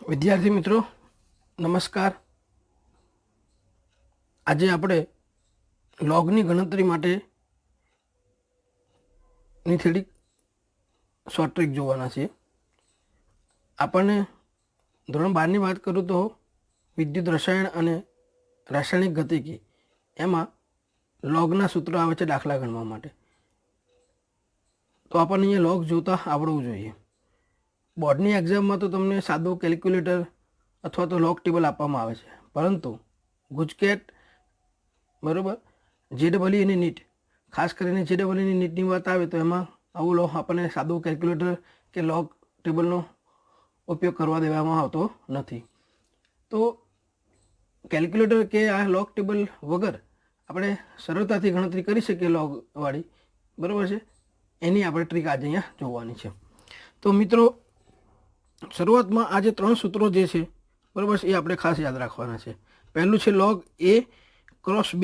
વિદ્યાર્થી મિત્રો નમસ્કાર। આજે આપણે લોગની ગણતરી માટેની થોડીક શોર્ટ ટ્રીક જોવાના છે। આપણને ધોરણ 12ની વાત કરું તો વિદ્યુત રસાયણ અને રાસાયણિક ગતિકી એમાં લોગના સૂત્રો આવે છે દાખલા ગણવા માટે। તો આપણને અહીંયા લોગ જોતા આવડવું જોઈએ। બોર્ડની એક્ઝામમાં તો તમને સાદું કેલ્ક્યુલેટર અથવા તો લોગ ટેબલ આપવામાં આવે છે, પરંતુ ગુજકેટ બરાબર JEE અને નીટ, ખાસ કરીને JEE અને નીટની વાત આવે તો એમાં આવું આપણને સાદું કેલ્ક્યુલેટર કે લોગ ટેબલનો ઉપયોગ કરવા દેવામાં આવતો નથી। તો કેલ્ક્યુલેટર કે આ લોગ ટેબલ વગર આપણે સરળતાથી ગણતરી કરી શકીએ લોગવાળી, બરાબર છે। એની આપણે ટ્રીક આજે અહીંયા જોવાની છે। તો મિત્રો શરૂઆતમાં આ જે 3 સૂત્રો જે છે બરાબર છે એ આપણે ખાસ યાદ રાખવાના છે। પહેલું છે log a ક્રોસ b,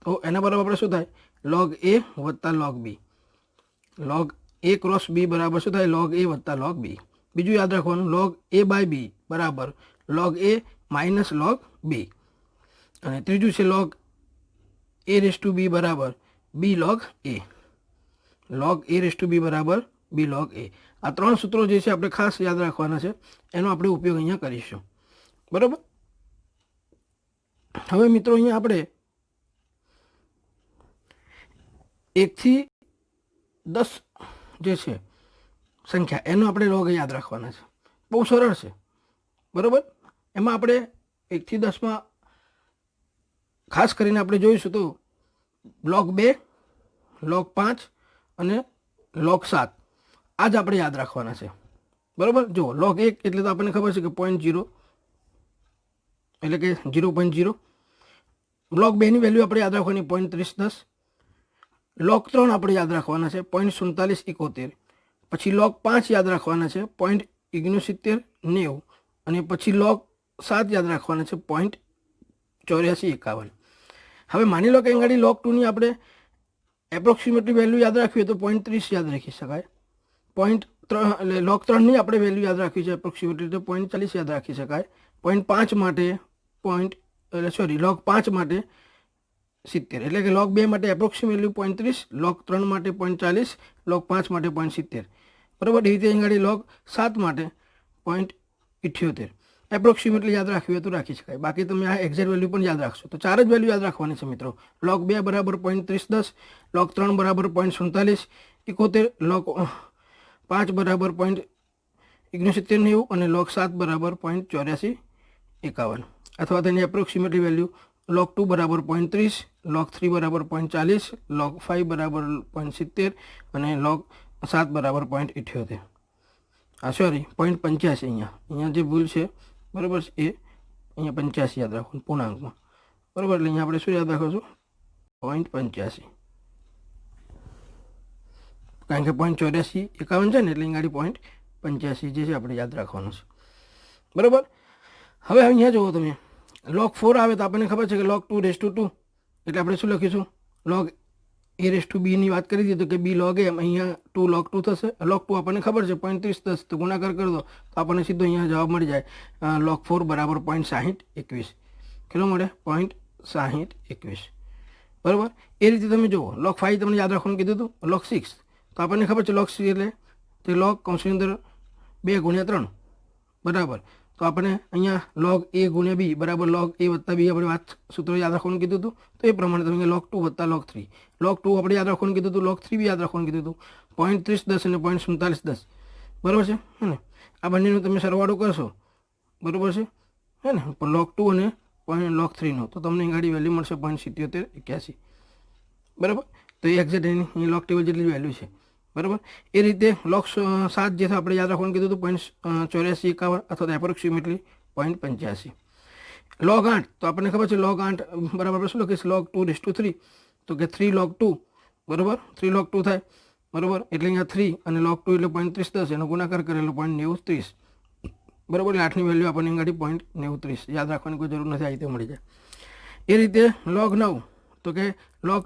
તો એના બરાબર આપણે શું થાય log a વત્તા log b। log a cross b બરાબર શું થાય log a વત્તા log b। બીજું યાદ રાખવાનું log a બાય b બરાબર log a minus log b। અને ત્રીજું છે log a raise to b બરાબર b log a। log a raise to b બરાબર b log a। આ 3 સૂત્રો જે છે આપણે ખાસ યાદ રાખવાના છે, એનો આપણે ઉપયોગ અહીંયા કરીશું, બરાબર। હવે મિત્રો અહીંયા આપણે 1 થી 10 જે છે સંખ્યા એનો આપણે લોગ યાદ રાખવાના છે। બહુ સરળ છે, બરાબર। એમાં આપણે 1 થી 10માં ખાસ કરીને આપણે જોઈશું તો log 2, log 5 અને log 7 આ જ આપણે યાદ રાખવાના છે, બરાબર। જો log 1 એટલે તો આપણને ખબર છે કે 0.0 એટલે કે 0.0। log 2 ની વેલ્યુ આપણે યાદ રાખવાની 0.3010। log 3 આપણે યાદ રાખવાના છે 0.4771। પછી log 5 યાદ રાખવાના છે 0.6990 અને પછી log 7 યાદ રાખવાના છે 0.8451। હવે માની લો કે અહીં log 2 ની આપણે એપ્રોક્સિમેટલી વેલ્યુ યાદ રાખવી હોય તો 0.30 યાદ રાખી શકાય। log 3 ની આપણે વેલ્યુ યાદ રાખવી છે એપ્રોક્સિમેટલી તો 0.40 યાદ રાખી શકાય। 0.5 માટે log 5 માટે 70, એટલે કે log 2 માટે એપ્રોક્સિમેટલી 0.30, log 3 માટે 0.40, log 5 માટે 0.70, બરાબર। એ રીતે અહીં log 7 માટે 0.78 એપ્રોક્સિમેટલી યાદ રાખવી હોય તો રાખી શકાય। બાકી તમે આ એક્ઝેક્ટ વેલ્યુ પણ યાદ રાખશો તો 4 જ વેલ્યુ યાદ રાખવાની છે મિત્રો। log 2 બરાબર 0.3010, log 3 બરાબર 0.4771, log 5 બરાબર 0.6990 અને log 7 બરાબર 0.8451। અથવા તેની એપ્રોક્સિમેટલી વેલ્યુ log 2 બરાબર 0.30, log 3 બરાબર 0.40, log 5 બરાબર 0.70 અને log 7 બરાબર 0.78। સોરી 0.85, અહીંયા જે ભૂલ છે બરાબર એ અહીંયા 85 યાદ રાખવાનું પૂર્ણાંકમાં, બરાબર। એટલે અહીંયા આપણે શું યાદ રાખીશું 0.85, કારણ કે 0.8451 છે ને એટલે અહીંયા 0.85 જે છે આપણે યાદ રાખવાનું છે, બરાબર। હવે અહીંયા જુઓ તમે log 4 આવે તો આપણને ખબર છે કે log 2 રેસ ટુ 2 એટલે આપણે શું લખીશું log a raise to b ની વાત કરી દીધું કે b log a, અહીંયા 2 log 2 થશે। log 2 આપણને ખબર છે 0.3010 તો ગુણાકાર કરી દો તો આપણને સીધો અહીંયા જવાબ મળી જાય log 4 બરાબર 0.6021। કેટલો મળે 0.6021, બરાબર। એ રીતે તમે જુઓ log 5 તમને યાદ રાખવાનું કીધું હતું, log 6 તો આપણને ખબર છે log 6 એટલે તે log કૌંસની અંદર 2 ગુણ્યા 3, બરાબર। તો આપણે અહીંયા log a ગુણ્યા b બરાબર log a વત્તા b આપણે વાત સૂત્ર યાદ રાખવાનું કીધું હતું, તો એ પ્રમાણે તમે log 2 વત્તા log 3, log 2 આપણે યાદ રાખવાનું કીધું હતું, log 3 બી યાદ રાખવાનું કીધું હતું, 0.3010 અને 0.4710, બરાબર છે ને। આ બંનેનો તમે સરવાળો કરશો, બરાબર છે હે ને, log 2 અને log 3 નો તો તમને અહીં વેલ્યુ મળશે 0.7781, બરાબર। તો એ એક્ઝેક્ટ એની log ટેબલ જેટલી વેલ્યુ છે, બરાબર। એ રીતે log 7 જે આપણે યાદ રાખવાનું કીધું હતું 0.8451 અથવા તો એપ્રોક્સિમેટલી 0.85। log 8 તો આપણને ખબર છે log 8 બરાબર આપણે શું લખીશું log 2 રેસ ટુ 3, તો કે 3 log 2 બરાબર 3 log 2 થાય, બરાબર। એટલે અહીંયા 3 અને log 2 એટલે 0.3010 એનો ગુણાકાર કરેલો 0.9030, બરાબર। એટલે 8ની વેલ્યુ આપણને અહીં 0.9030 યાદ રાખવાની કોઈ જરૂર નથી, આ રીતે મળી જાય। એ રીતે log 9 તો કે log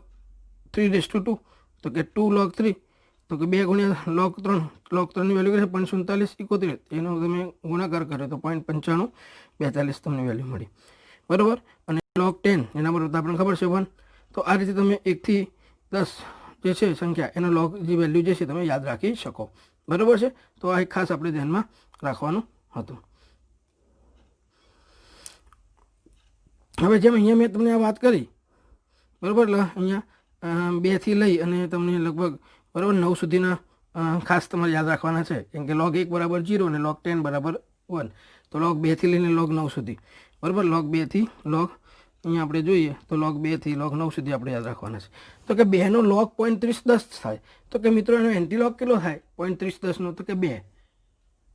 3 રેસ ટુ 2 તો કે 2 log 3 તો કે 2 ગુણ્યા log 3 ની વેલ્યુ કેટલી છે 0.4771, એનો તમે ગુણાકાર કર્યો તો 0.9542 તમને વેલ્યુ મળી, બરાબર. અને log 10 એના પર આપણને ખબર છે 1. તો આ રીતે તમે 1 થી 10 જે છે સંખ્યા એનો log જે વેલ્યુ જે છે તમે યાદ રાખી શકો, બરાબર છે. તો આ એક ખાસ આપણે ધ્યાનમાં રાખવાનું હતું. હવે જેમ અહીંયા મેં તમને આ વાત કરી, બરાબર, અહીંયા 2 થી લઈ અને તમને લગભગ બરાબર 9 સુધીના ખાસ તમારે યાદ રાખવાના છે, કેમ કે log 1 બરાબર 0 અને log 10 બરાબર 1. તો log 2 થી લઈને log 9 સુધી, બરાબર. log 2 થી log અહીંયા આપણે જોઈએ તો log 2 થી log 9 સુધી આપણે યાદ રાખવાના છે. તો કે 2 નો log 0.3010 થાય, તો કે મિત્રો એનો એન્ટીલોગ કેટલો થાય 0.3010 નો, તો કે 2,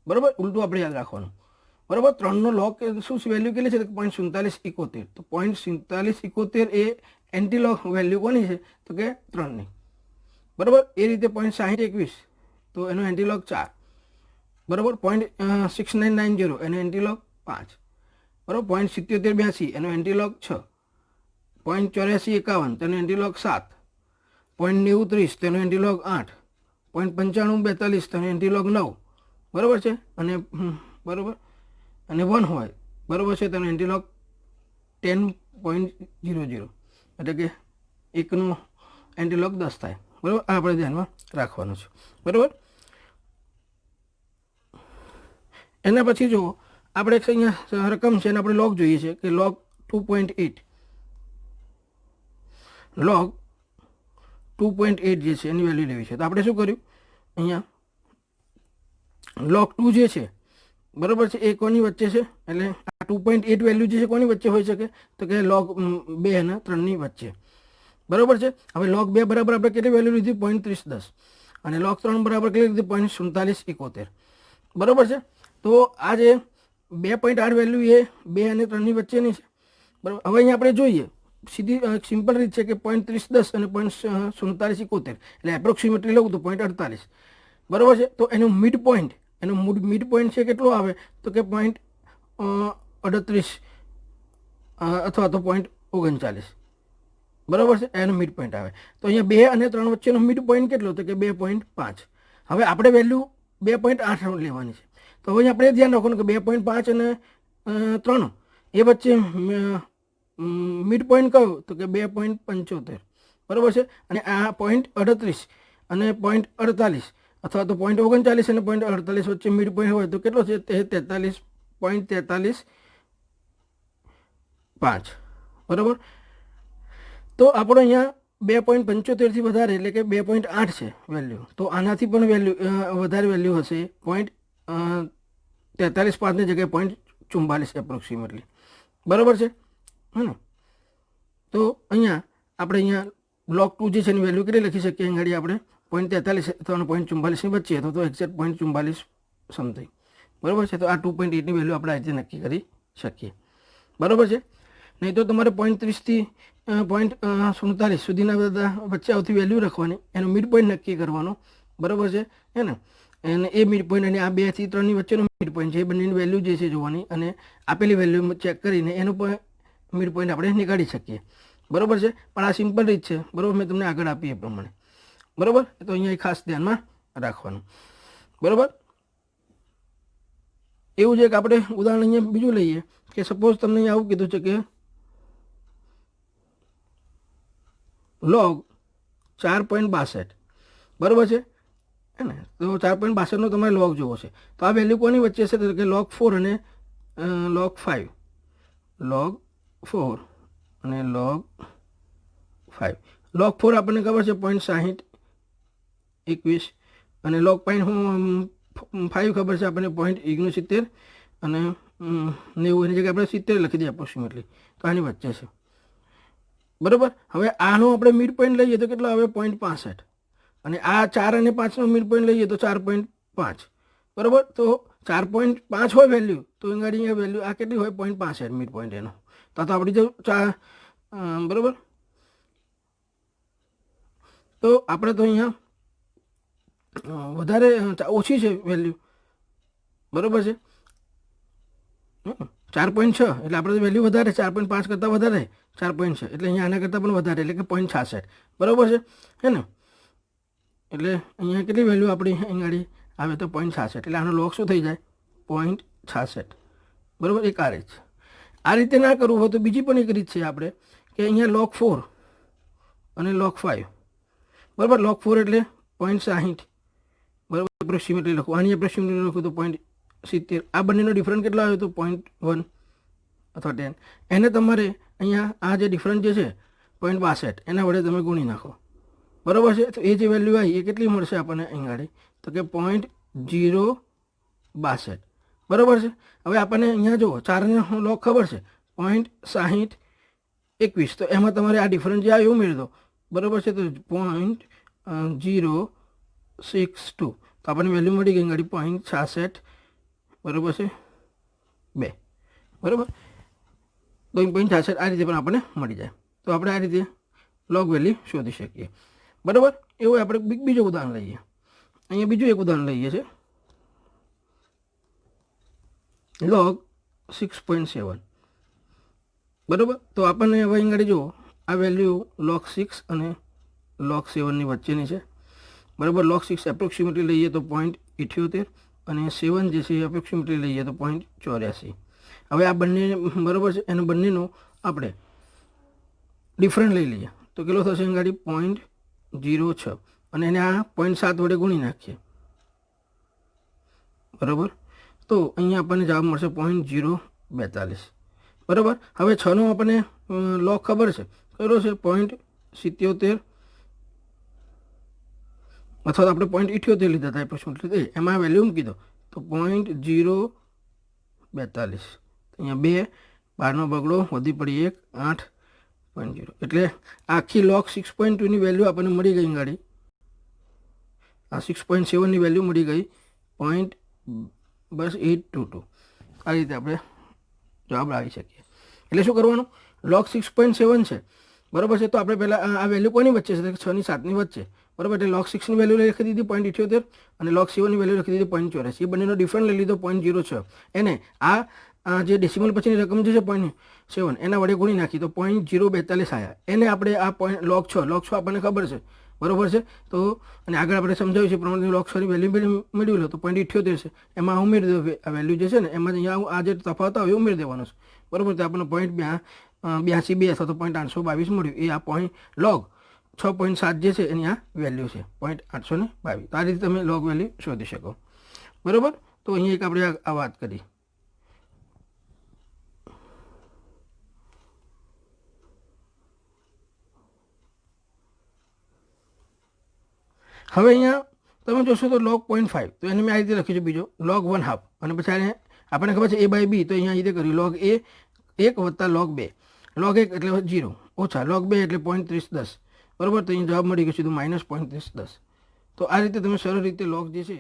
બરાબર. ઉલટું આપણે યાદ રાખવાનું, બરાબર. 3 નો log શું વેલ્યુ કેટલી છે તો 0.4771. તો 0.4771 એ એન્ટીલોગ વેલ્યુ કોની છે તો કે 3 ની, બરાબર. એ રીતે 0.6021 તો એનો એન્ટીલોગ 4, બરાબર. 0.6990 એનો એન્ટીલોગ 5, બરાબર. 0.7782 એનો એન્ટીલોગ 6, 0.8451 તેનો એન્ટીલોગ 7, 0.9030 તેનો એન્ટીલોગ 8, 0.9542 તેનો એન્ટીલોગ 9, બરાબર છે. અને બરાબર અને 1 હોય, બરાબર છે, તેનો એન્ટીલોગ 10.00, એટલે કે 1નો એન્ટીલોગ 10 થાય, બરાબર. આ આપણે ધ્યાનમાં રાખવાનું છે, બરાબર. એના પછી જુઓ આપણે અહીંયા રકમ છે એને આપણે log જોઈએ છે કે log 2.8, log 2.8 જે છે એની વેલ્યુ લેવી છે. તો આપણે શું કર્યું, અહીંયા log 2 જે છે, બરાબર છે, એ કોની વચ્ચે છે, એટલે આ 2.8 વેલ્યુ જે છે કોની વચ્ચે હોઈ શકે તો કે log 2 અને 3 ની વચ્ચે, બરાબર છે. હવે log 2 બરાબર આપણે કેટલી વેલ્યુ લીધી 0.3010 અને log 3 બરાબર કેટલી લીધી 0.4771, બરાબર છે. તો આ જે 2.8 વેલ્યુ એ 2 અને 3 ની વચ્ચેની છે, બરાબર. હવે અહીંયા આપણે જોઈએ સીધી સિમ્પલ રીત છે કે 0.3010 અને 0.4771, એટલે એપ્રોક્સિમેટલી લઉં તો 0.48, બરાબર છે. તો એનું મિડ પોઈન્ટ છે કેટલો આવે તો કે 0.38 અથવા તો 0.39, બરાબર છે, એનો મિડ પોઈન્ટ આવે. તો અહીંયા 2 અને 3 વચ્ચેનો મિડ પોઈન્ટ કેટલો તો કે 2.5. હવે આપણે વેલ્યુ 2.8 લેવાની છે. તો હવે આપણે ધ્યાન રાખવાનું કે 2.5 અને 3 એ વચ્ચે મિડ પોઈન્ટ કયો તો કે 2.75, બરાબર છે. અને આ 0.38 અને 0.48 અથવા તો 0.39 અને 0.48 વચ્ચે મિડ પોઈન્ટ હોય તો કેટલો છે તે 43.435, બરાબર. તો આપણો અહીંયા 2.75 થી વધારે એટલે કે 2.8 છે વેલ્યુ, તો આનાથી પણ વેલ્યુ વધારે વેલ્યુ હશે 0.43.5 ની જગ્યાએ 0.44 એપ્રોક્સિમેટલી, બરાબર છે, હે ને. તો અહીંયા આપણે log 2 જે છે એની વેલ્યુ કેટલી લખી શકીએ અહીંયા આપણે 0.43 અથવા 0.44 ની વચ્ચે, તો એક્ઝેક્ટ 0.44 સમથિંગ, બરાબર છે. તો આ 2.8 ની વેલ્યુ આપણે આ રીતે નક્કી કરી શકીએ, બરાબર છે. નહીં તો તમારે 0.30 થી 0.47 સુધીના બધા વચ્ચે આવતી વેલ્યુ રાખવાની, એનો મિડ પોઈન્ટ નક્કી કરવાનો, બરાબર છે, હે ને. અને એ મિડ પોઈન્ટ અને આ 2 થી 3 ની વચ્ચેનો મિડ પોઈન્ટ છે એ બંનેની વેલ્યુ જે છે જોવાની અને આપેલી વેલ્યુ ચેક કરીને એનો મિડ પોઈન્ટ આપણે નીકાળી શકીએ, બરાબર છે. પણ આ સિમ્પલ રીત છે, બરાબર, મેં તમને આગળ આપી એ પ્રમાણે, બરાબર. તો અહીંયા ખાસ ધ્યાનમાં રાખવાનું, બરાબર. એવું છે કે આપણે ઉદાહરણ અહીંયા બીજું લઈએ કે સપોઝ તમને અહીંયા આવું કીધું છે કે log 4.62, બરાબર છે, હે ને. તો 4.62 તમારે log જોવો છે. તો આ વેલ્યુ કોની વચ્ચે છે તો કે log 4 અને log 5, log 4 અને log 5. log 4 આપણને ખબર છે 0.6021 અને log 5 ખબર છે આપણને 0.69 અને 90 એની જગ્યાએ આપણે 70 લખી દઈએ એપ્રોક્સિમેટલી, તો આની વચ્ચે છે, બરાબર. હવે આનો આપણે મિડ પોઈન્ટ લઈએ તો કેટલો આવે 0.65 અને આ 4 અને 5નો મિડ પોઈન્ટ લઈએ તો 4.5, બરાબર. તો 4.5 હોય વેલ્યુ તો અહીંયા વેલ્યુ આ કેટલી હોય 0.65 મિડ પોઈન્ટ એનો, તો આપણી જો બરાબર. તો આપણે તો અહીંયા વધારે ઓછી છે વેલ્યુ, બરાબર છે, 4.6 એટલે આપણે વેલ્યુ વધારે 4.5 કરતાં વધારે 4.6 એટલે અહીંયા આના કરતાં પણ વધારે એટલે કે 0.66, બરાબર છે, હે ને. એટલે અહીંયા કેટલી વેલ્યુ આપણી અહીં આગળ આવે તો 0.66, એટલે આનો લોગ શું થઈ જાય 0.66, બરાબર. એક આ રીત છે. આ રીતે ના કરવું હોય તો બીજી પણ એક રીત છે આપણે કે અહીંયા log 4 અને log 5, બરાબર. log 4 એટલે 0.60, બરાબર. એપ્રોક્સિમેટલી લખું, આની એપ્રોક્સિમેટલી લખું તો 0.70. આ બંનેનો ડિફરન્સ કેટલો આવ્યો તો 0.1 અથવા 10. એને તમારે અહીંયા આ જે ડિફરન્સ જે છે 0.62 એના વડે તમે ગુણી નાખો, બરાબર છે. તો એ જે વેલ્યુ આવી એ કેટલી મળશે આપણને અહીં આગળ તો કે 0.062, બરાબર છે. હવે આપણને અહીંયા જુઓ 4નો લોગ ખબર છે 0.6021, તો એમાં તમારે આ ડિફરન્સ જે આવ્યો ઉમેરી દો, બરાબર છે. તો 0.062, તો આપણને વેલ્યુ મળી ગઈ ગાડી 0.66, બરાબર છે 2, બરાબર. તો 0.66 આ રીતે પણ આપણને મળી જાય. તો આપણે આ રીતે લોગ વેલ્યુ શોધી શકીએ, બરાબર. એવું આપણે બીજું ઉદાહરણ લઈએ. અહીંયા બીજું એક ઉદાહરણ લઈએ છે log 6.7, બરાબર. તો આપણને હવે અહીં જુઓ આ વેલ્યુ log 6 અને log 7ની વચ્ચેની છે, બરાબર. log 6 એપ્રોક્સિમેટલી લઈએ તો 0.78 અને 7 જે છે એપ્રોક્સિમેટલી લઈએ તો 0.84. હવે આ બંને બરાબર છે, એનું બંનેનો આપણે ડિફરન્ટ લઈ લઈએ તો કેટલો થશે અહીં ગાડી 0.06 અને એને આ 0.7 વડે ગુણી નાખીએ, બરાબર. તો અહીંયા આપણને જવાબ મળશે 0.042, બરાબર. હવે 6નો આપણને લોગ ખબર છે કેટલો છે 0.77 અથવા તો આપણે 0.78 લીધા હતા એપ્રોક્સિમેટલી, એમાં વેલ્યુ મૂકી દો તો 0.042. અહીંયા 2 12નો બગડો વધી પડી 1 8.0, એટલે આખી log 6.2ની વેલ્યુ આપણને મળી ગઈ ગાડી. આ 6.7ની વેલ્યુ મળી ગઈ 0.822. આ રીતે આપણે જવાબ લાવી શકીએ. એટલે શું કરવાનું, log 6.7 છે, બરાબર છે. તો આપણે પહેલાં આ વેલ્યુ કોની વચ્ચે છે 6 ની 7ની વચ્ચે, બરાબર. એટલે log 6ની વેલ્યુ લખી દીધી 0.78 અને log 7ની વેલ્યુ લખી દીધી 0.84. એ બંનેનો ડિફરન્સ લઈ લીધો 0.06. એને આ જે ડેસિમલ પછીની રકમ જે છે 0.7 એના વડે ગુણી નાખી તો 0.042 આવ્યા. એને આપણે આ log 6 આપણને ખબર છે, બરાબર છે. તો અને આગળ આપણે સમજાવ્યું છે પ્રમાણે log 6ની વેલ્યુ મેળવી લો તો 0.78 છે, એમાં ઉમેરી દો આ વેલ્યુ જે છે ને એમાં અહીંયા આ જે તફાવત આવ્યો ઉમેરી દેવાનો છે, બરાબર. તો આપણને 0.82 અથવા તો 0.822 મળ્યું. એ આ log 6.7 જે છે એની આ વેલ્યુ છે 0.822. તો આ રીતે તમે log વેલ્યુ શોધી શકો, બરાબર. તો અહીંયા એક આપણે આ વાત કરી. હવે અહીંયા તમે જોશો તો log 0.5, તો એને મેં આ રીતે લખ્યું છે બીજો log 1/2, અને પછી આપણને ખબર છે a/b, તો અહીંયા આ રીતે કર્યું log a 1 વત્તા log 2. log 1 એટલે 0 ઓછા log 2 એટલે 0.3010, બરાબર. તો અહીંયા જવાબ મળી ગયો સીધું -0.3010. તો આ રીતે તમે સરળ રીતે log જે છે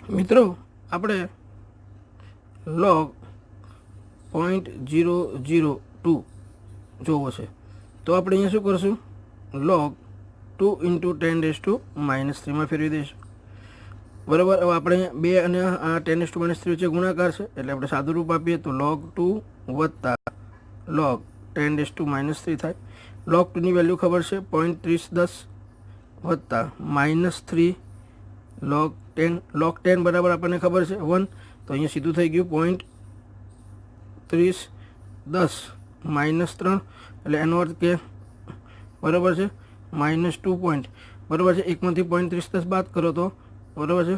મિત્રો આપણે log 0.002 જોવો છે. તો આપણે અહીંયા શું કરશું, log 2 × 10⁻³ માં ફેરવી દઈશું, બરાબર. હવે આપણે 2 અને આ 10⁻³ વચ્ચે ગુણાકાર છે, એટલે આપણે સાદું રૂપ આપીએ તો log 2 વત્તા log 10⁻³ થાય. log 2ની વેલ્યુ ખબર છે 0.3010 વત્તા -3 log 10 બરાબર આપણને ખબર છે 1, તો અહીંયા સીધું થઈ ગયું 0.3010 -3, એટલે એનો અર્થ કે બરાબર છે -2 પોઈન્ટ, બરાબર છે. એકમાંથી 0.3010 બાદ કરો તો બરાબર છે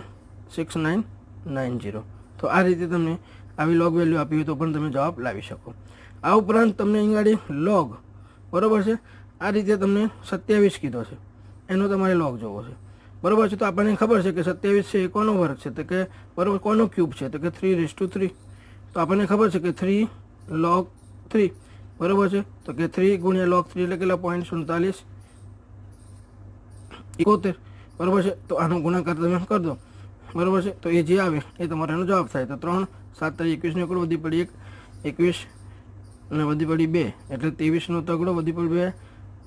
6990. તો આ રીતે તમને આવી log વેલ્યુ આપી હોય તો પણ તમે જવાબ લાવી શકો. આ ઉપરાંત તમને અહીં log, બરાબર છે, આ રીતે તમને 27 કીધો છે, એનો તમારે log જોવો છે, બરાબર છે. તો આપણને ખબર છે કે 27 છે એ કોનો વર્ગ છે, તો કે બરાબર કોનો ક્યુબ છે, તો કે 3/3. તો આપણને ખબર છે કે 3 log 3, બરાબર છે. તો કે 3 × log 3 એટલે કેટલા 0.4771, બરાબર છે. તો આનો ગુણાકાર તમે કરી દો, બરાબર છે. તો એ જે આવે એ તમારો એનો જવાબ થાય. તો 3 7 21 એકડો વધી પડી 1 21 અને વધી પડી 2 એટલે 23નો તગડો વધી પડી 2,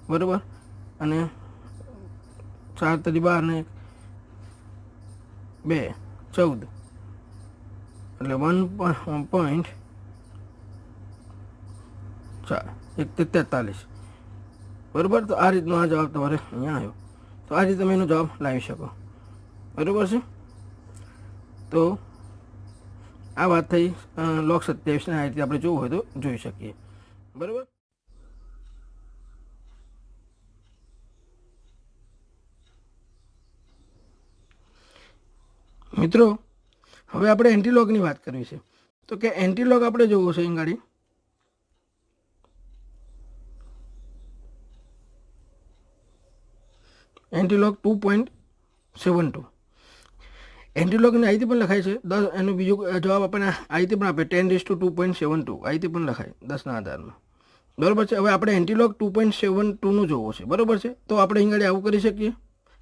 બરાબર. અને 4 × 12 ને 2 14 એટલે 1.4 1 43. બરાબર. તો આ રીતનો આ જવાબ તમારે અહીંયા આવ્યો. તો આ રીતે તમે એનો જવાબ લાવી શકો. બરાબર છે. તો આ વાત થઈ લોગ 27ને આ રીતે આપણે જોવું હોય તો જોઈ શકીએ. બરાબર. મિત્રો હવે આપણે એન્ટીલોગની વાત કરવી છે. તો કે એન્ટીલોગ આપણે જોવો છે અહીં ગાડી એન્ટીલોગ 2.72. એન્ટીલોગને આ રીતે પણ લખાય છે 10. એનો બીજો જવાબ આપણને આ રીતે પણ આપે 10⁻².72 આ રીતે પણ લખાય 10ના આધારમાં. બરાબર છે. હવે આપણે એન્ટીલોગ 2.72નું જોવો છે. બરાબર છે. તો આપણે અહીં આગળ આવું કરી શકીએ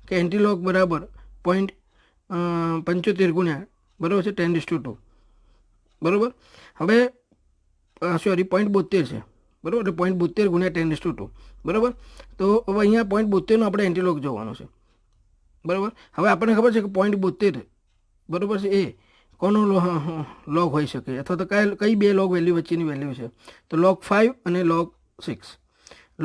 કે એન્ટીલોગ બરાબર 0.75 ગુણ્યા બરાબર છે 10⁻². બરાબર. હવે સોરી 0.72 છે. બરાબર. એટલે 0.72 ગુણ્યા 10⁻². બરાબર. તો હવે અહીંયા 0.72નો આપણે એન્ટીલોગ જોવાનો છે. બરાબર. હવે આપણને ખબર છે કે 0.72 બરાબર છે એ કોનો લોગ હોઈ શકે અથવા તો કઈ બે લોગ વેલ્યુ વચ્ચેની વેલ્યુ છે. તો log 5 અને log 6.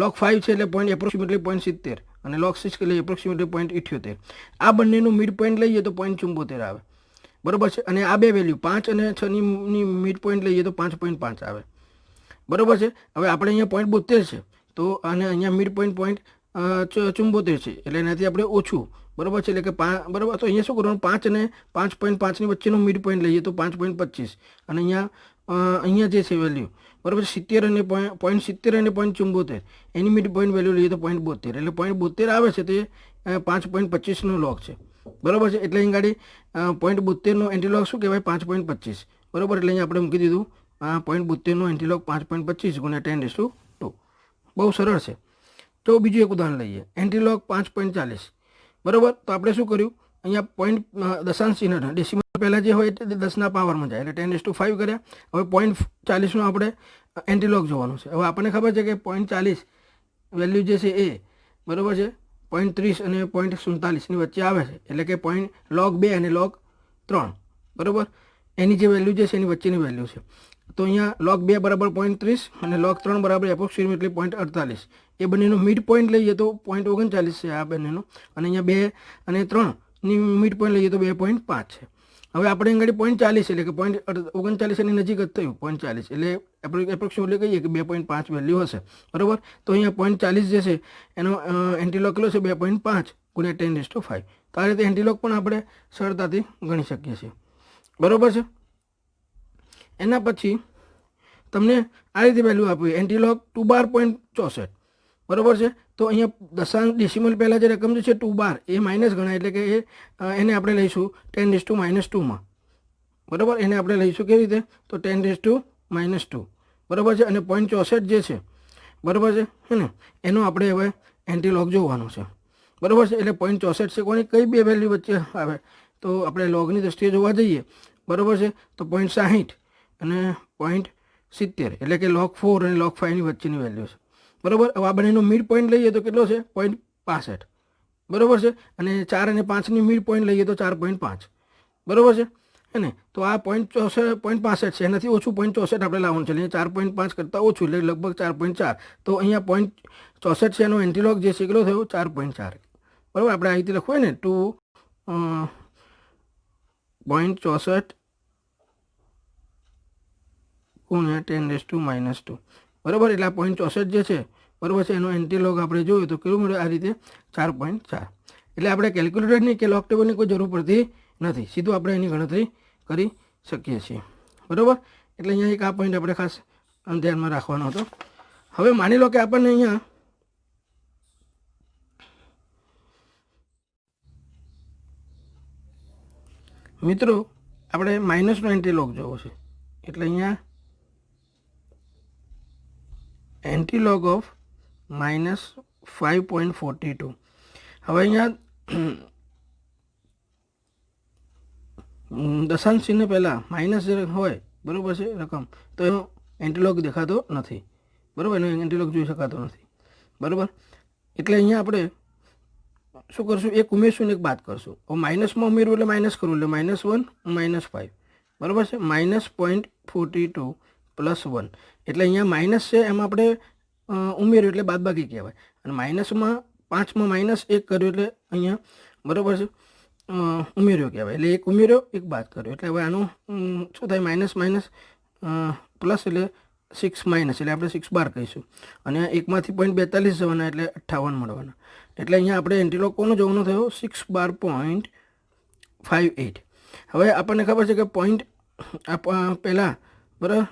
log 5 છે એટલે એપ્રોક્સિમેટલી 0.70 અને log 6 એટલે એપ્રોક્સિમેટલી 0.78. આ બંનેનું મિડ પોઈન્ટ લઈએ તો 0.74 આવે. બરાબર છે. અને આ બે વેલ્યુ 5 અને 6ની મિડ પોઈન્ટ લઈએ તો 5.5 આવે. બરાબર છે. હવે આપણે અહીંયા 0.72 છે તો અને અહીંયા મિડ પોઈન્ટ 0.74 છે એટલે એનાથી આપણે ઓછું. બરાબર છે. એટલે કે બરાબર. તો અહીંયા શું કરવાનું 5 અને 5.5ની વચ્ચેનો મિડ પોઈન્ટ લઈએ તો 5.25 અને અહીંયા જે છે વેલ્યુ બરાબર 70 અને 0.70 અને 0.74 એની મિડ પોઈન્ટ વેલ્યુ લઈએ તો 0.72 એટલે 0.72 આવે છે તે 5.25નો લોગ છે. બરાબર છે. એટલે અહીં ગાડી 0.72નો એન્ટીલોગ શું કહેવાય 5.25. બરાબર. એટલે અહીંયા આપણે મૂકી દીધું 0.72નો એન્ટીલોગ 5.25 ગુણ્યા 10⁻². બહુ સરળ છે. તો બીજું એક ઉદાહરણ લઈએ એન્ટીલોગ 5.40. બરાબર. તો આપણે શું કર્યું અહીંયા પોઈન્ટ દશાંશ ચિહ્ન ડેસિમલ પહેલાં જે હોય તે 10ના પાવરમાં જાય એટલે 10⁻5 કર્યા. હવે 0.40નો આપણે એન્ટીલોગ જોવાનું છે. હવે આપણને ખબર છે કે 0.40 વેલ્યુ જે છે એ બરાબર છે 0.30 અને 0.47ની વચ્ચે આવે છે એટલે કે log 2 અને log 3 બરાબર એની જે વેલ્યુ જે છે એની વચ્ચેની વેલ્યુ છે. તો અહીંયા log 2 બરાબર 0.30 અને log 3 બરાબર એપ્રોક્સિમેટલી 0.48. એ બંનેનો મિડ પોઈન્ટ લઈએ તો 0.39 છે આ બંનેનો અને અહીંયા 2 અને 3ની મિડ પોઈન્ટ લઈએ તો 2.5 છે. હવે આપણે અહીં આગળ 0.40 એટલે કે 0.39 એની નજીક જ થયું 0.40 એટલે એપ્રોક્સિમેટલી કહીએ કે 2.5 વેલ્યુ હશે. બરાબર. તો અહીંયા 0.40 જે છે એનો એન્ટીલોગ કેટલો છે 2.5 ગુણ્યા 10⁻5. તો આ રીતે એન્ટીલોગ પણ આપણે સરળતાથી ગણી શકીએ છીએ. બરાબર છે. એના પછી તમને આ રીતે વેલ્યુ આપી એન્ટીલોગ 2 bar 0.64. બરાબર છે. તો અહીંયા દશાંશ ડેસિમલ પહેલાં જે રકમ જે છે 2 bar એ માઇનસ ગણાય એટલે કે એને આપણે લઈશું 10⁻²માં. બરાબર. એને આપણે લઈશું કેવી રીતે તો 10⁻². બરાબર છે. અને 0.64 જે છે બરાબર છે હે ને એનો આપણે હવે એન્ટીલોગ જોવાનો છે. બરાબર છે. એટલે 0.64 છે કોની કઈ બે વેલ્યુ વચ્ચે આવે તો આપણે લોગની દ્રષ્ટિએ જોવા જઈએ બરાબર છે તો 0.60 અને 0.70 એટલે કે log 4 અને log 5ની વચ્ચેની વેલ્યુ છે. બરાબર. હવે આ બંનેનો મિડ પોઈન્ટ લઈએ તો કેટલો છે 0.65. બરાબર છે. અને 4 અને 5ની મિડ પોઈન્ટ લઈએ તો 4.5. બરાબર છે હે ને. તો આ 0.65 છે એનાથી ઓછું 0.64 આપણે લાવવાનું છે એટલે 4.5 કરતાં ઓછું એટલે લગભગ 4.4. તો અહીંયા 0.64 છે એનો એન્ટીલોગ જે છે કેટલો થયો 4.4. બરાબર. આપણે આ રીતે લખવું ને 0.64 ગુણ્યા 10⁻². બરાબર. એટલે આ 0.64 જે છે બરાબર છે એનો એન્ટીલોગ આપણે જોયું તો કેટલું મળે આ રીતે 4.4. એટલે આપણે કેલ્ક્યુલેટરની કે લોગ ટેબલની કોઈ જરૂર પડતી નથી. સીધું આપણે એની ગણતરી કરી શકીએ છીએ. બરાબર. એટલે અહીંયા એક આ પોઈન્ટ આપણે ખાસ ધ્યાનમાં રાખવાનો હતો. હવે માની લો કે આપણને અહીંયા મિત્રો આપણે માઇનસનો એન્ટીલોગ જોવો છે એટલે અહીંયા એન્ટીલોગ ઓફ -5.42. હવે અહીંયા દશાંશ ચિહ્ન પહેલાં માઇનસ જે હોય બરાબર છે રકમ તો એનો એન્ટીલોગ દેખાતો નથી. બરાબર. એનો એન્ટીલોગ જોઈ શકાતો નથી. બરાબર. એટલે અહીંયા આપણે શું કરશું એક ઉમેરશું ને એક બાદ કરશું. હવે માઇનસમાં ઉમેરવું એટલે માઇનસ કરવું એટલે -1 -5. બરાબર છે. -0.42 + 1 એટલે અહીંયા માઇનસ છે એમાં આપણે ઉમેર્યું એટલે બાદબાકી કહેવાય અને માઇનસમાં 5માં -1 કર્યો એટલે અહીંયા બરાબર છે ઉમેર્યો કહેવાય. એટલે એક ઉમેર્યો એક બાદ કર્યો એટલે હવે આનું શું થાય માઇનસ પ્લસ એટલે 6 માઇનસ એટલે આપણે 6 બાર કહીશું અને એકમાંથી 0.42 જવાના એટલે 58 મળવાના. એટલે અહીંયા આપણે એન્ટીલોગ કોનો જવાનો થયો 6 બાર 0.58. હવે આપણને ખબર છે કે પોઈન્ટ પહેલાં બરાબર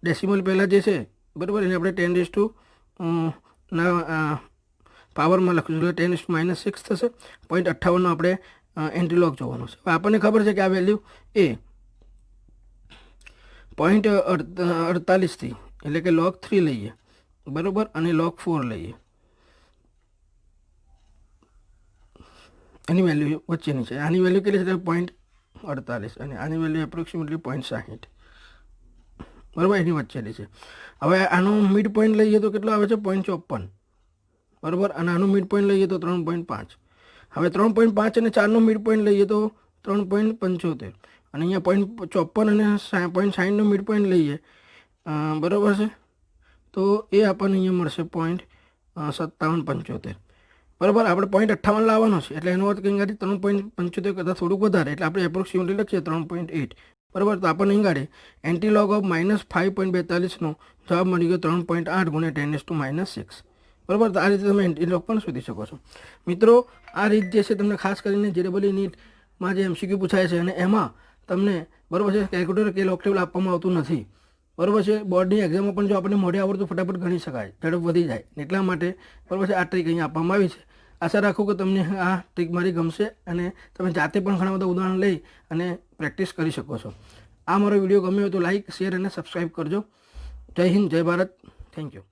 ડેસિમલ પહેલાં જે છે બરાબર એને આપણે 10 ના પાવરમાં લખીશું એટલે 10 - 6 થશે. 0.58નો આપણે એન્ટીલોગ જોવાનો છે. હવે આપણને ખબર છે કે આ વેલ્યુ એ 0.48 એટલે કે log 3 લઈએ બરાબર અને log 4 લઈએ એની વેલ્યુ વચ્ચેની છે. આની વેલ્યુ કેટલી છે 0.48 અને આની વેલ્યુ એપ્રોક્સિમેટલી 0.60 બરાબર એની વચ્ચેની છે. હવે આનો મિડ પોઈન્ટ લઈએ તો કેટલો આવે છે 0.54 બરાબર અને આનું મિડ પોઈન્ટ લઈએ તો 3.5. હવે 3.5 અને 4નો મિડ પોઈન્ટ લઈએ તો 3.75 અને અહીંયા 0.54 અને 0.60નો મિડ પોઈન્ટ લઈએ બરાબર છે તો એ આપણને અહીંયા મળશે 0.5775 બરાબર. આપણે 0.58 લાવવાનો છે એટલે એનો અર્થ કંઈ ગાડી 3.75 કરતાં થોડુંક વધારે એટલે આપણે એપ્રોક્સિમેટલી લખીએ 3.8 બરાબર. તો આપણને અહીં ગાડી એન્ટીલોગ ઓફ -5.42નો જવાબ મળી ગયો 3.8 ગુણ્યા 10 - 6 બરાબર. તો આ રીતે તમે એન્ટીલોગ પણ શોધી શકો છો. મિત્રો આ રીત જે છે તમને ખાસ કરીને JEE નીટમાં જે MCQ પૂછાય છે અને એમાં તમને બરાબર છે કેલ્ક્યુલેટર કે લોગ ટેબલ આપવામાં આવતું નથી બરાબર છે. બોર્ડની એક્ઝામમાં પણ જો આપણને મોઢે આવડતું ફટાફટ ગણી શકાય ઝડપ વધી જાય એટલા માટે બરાબર છે આ ટ્રીક અહીંયા આપવામાં આવી છે. આશા રાખું કે તમને આ ટ્રીક મારી ગમશે અને તમે જાતે પણ ઘણા બધા ઉદાહરણ લઈ અને પ્રેક્ટિસ કરી શકો છો. આ મારો વિડીયો ગમ્યો હોય તો લાઇક શેર અને સબસ્ક્રાઈબ કરજો. જય હિન્દ જય ભારત. Thank you.